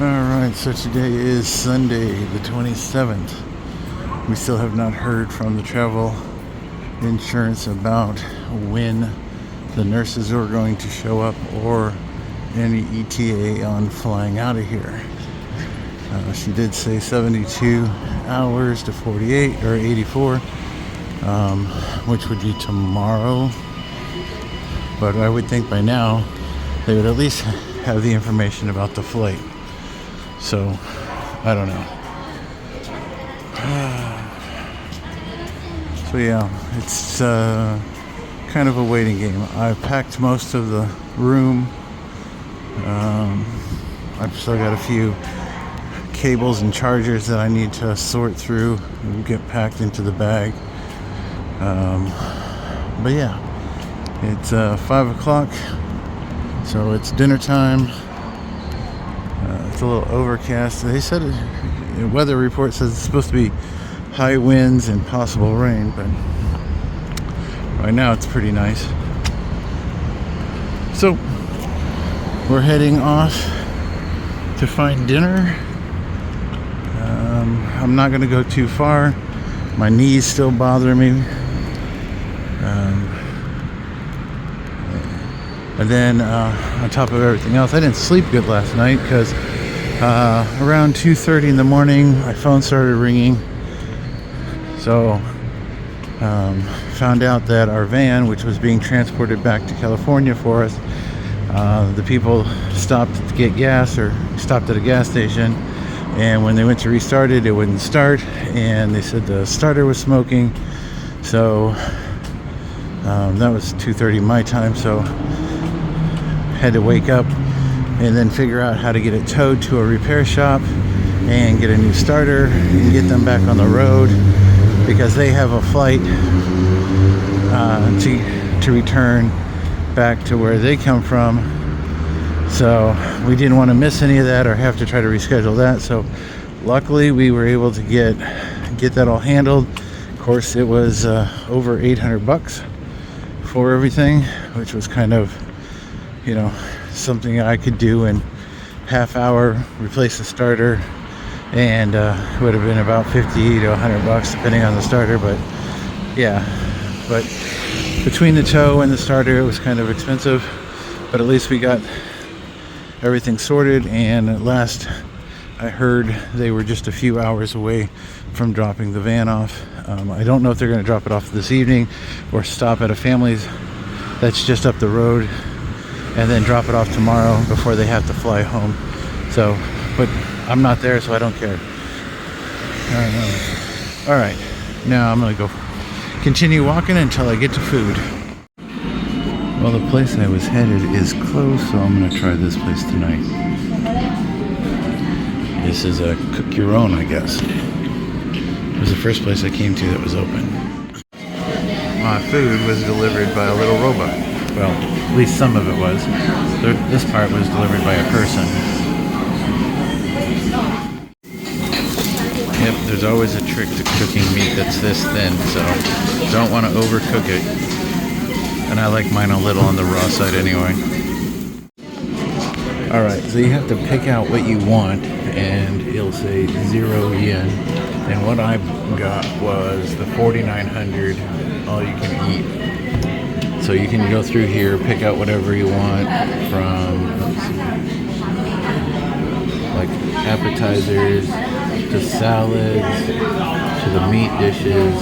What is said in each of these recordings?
Alright, so today is Sunday the 27th. We still have not heard from the travel insurance about when the nurses are going to show up or any ETA on flying out of here. She did say 72 hours to 48 or 84, which would be tomorrow. But I would think by now they would at least have the information about the flight. So, I don't know. So yeah, it's kind of a waiting game. I've packed most of the room. I've still got a few cables and chargers that I need to sort through and get packed into the bag. But yeah, it's 5 o'clock, so it's dinner time. It's a little overcast. They said the weather report says it's supposed to be high winds and possible rain, but right now it's pretty nice. So we're heading off to find dinner. I'm not going to go too far. My knees still bother me. And then on top of everything else, I didn't sleep good last night because around 2:30 in the morning my phone started ringing. So found out that our van, which was being transported back to California for us, the people stopped to get gas or stopped at a gas station, and when they went to restart it, it wouldn't start, and they said the starter was smoking. So that was 2:30 my time, so had to wake up and then figure out how to get it towed to a repair shop and get a new starter and get them back on the road, because they have a flight to return back to where they come from. So we didn't want to miss any of that or have to try to reschedule that. So luckily we were able to get that all handled. Of course, it was over $800 for everything, which was kind of, you know, something I could do in half hour, replace the starter, and it would have been about $50 to $100 depending on the starter. But yeah, but between the tow and the starter, it was kind of expensive, but at least we got everything sorted. And at last I heard they were just a few hours away from dropping the van off. I don't know if they're going to drop it off this evening or stop at a family's that's just up the road and then drop it off tomorrow before they have to fly home. So, but I'm not there, so I don't care. All right, now I'm gonna go continue walking until I get to food. Well, the place I was headed is closed, so I'm gonna try this place tonight. This is a cook your own, I guess. It was the first place I came to that was open. My food was delivered by a little robot. Well, at least some of it was. This part was delivered by a person. Yep, there's always a trick to cooking meat that's this thin, so don't want to overcook it. And I like mine a little on the raw side anyway. Alright, so you have to pick out what you want, and it'll say 0 yen. And what I got was the 4,900 all you can eat. So you can go through here, pick out whatever you want, from, let's see, like appetizers to salads to the meat dishes.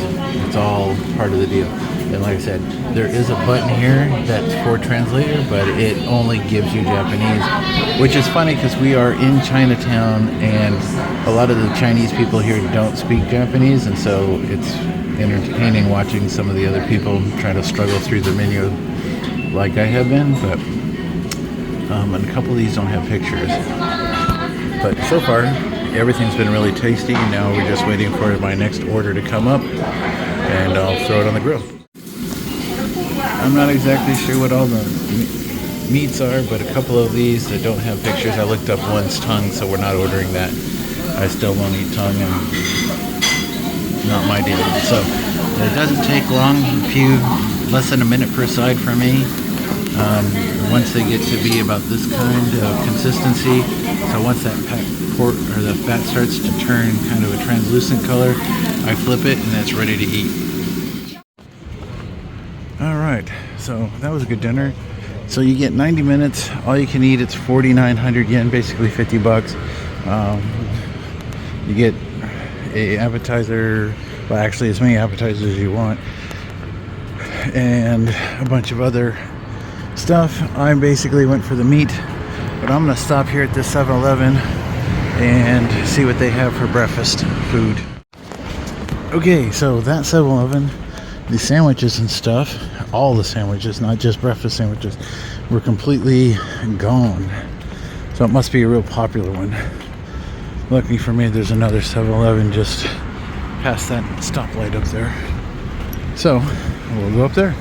It's all part of the deal. And like I said, there is a button here that's for translator, but it only gives you Japanese, which is funny because we are in Chinatown and a lot of the Chinese people here don't speak Japanese, and so it's entertaining watching some of the other people try to struggle through the menu like I have been. But and a couple of these don't have pictures, but so far everything's been really tasty. Now we're just waiting for my next order to come up and I'll throw it on the grill. I'm not exactly sure what all the meats are, but a couple of these that don't have pictures. I looked up one's tongue, so we're not ordering that. I still won't eat tongue, and not my deal. So it doesn't take long, less than a minute per side for me. Once they get to be about this kind of consistency, so once that pork or the fat starts to turn kind of a translucent color, I flip it and it's ready to eat. All right, so that was a good dinner. So you get 90 minutes, all you can eat. It's 4,900 yen, basically 50 bucks. You get a appetizer, well actually as many appetizers as you want, and a bunch of other stuff. I basically went for the meat, but I'm gonna stop here at this 7-Eleven and see what they have for breakfast food. Okay, so that 7-Eleven, the sandwiches and stuff, all the sandwiches, not just breakfast sandwiches, were completely gone. So it must be a real popular one. Luckily for me, there's another 7-Eleven just past that stoplight up there. So we'll go up there.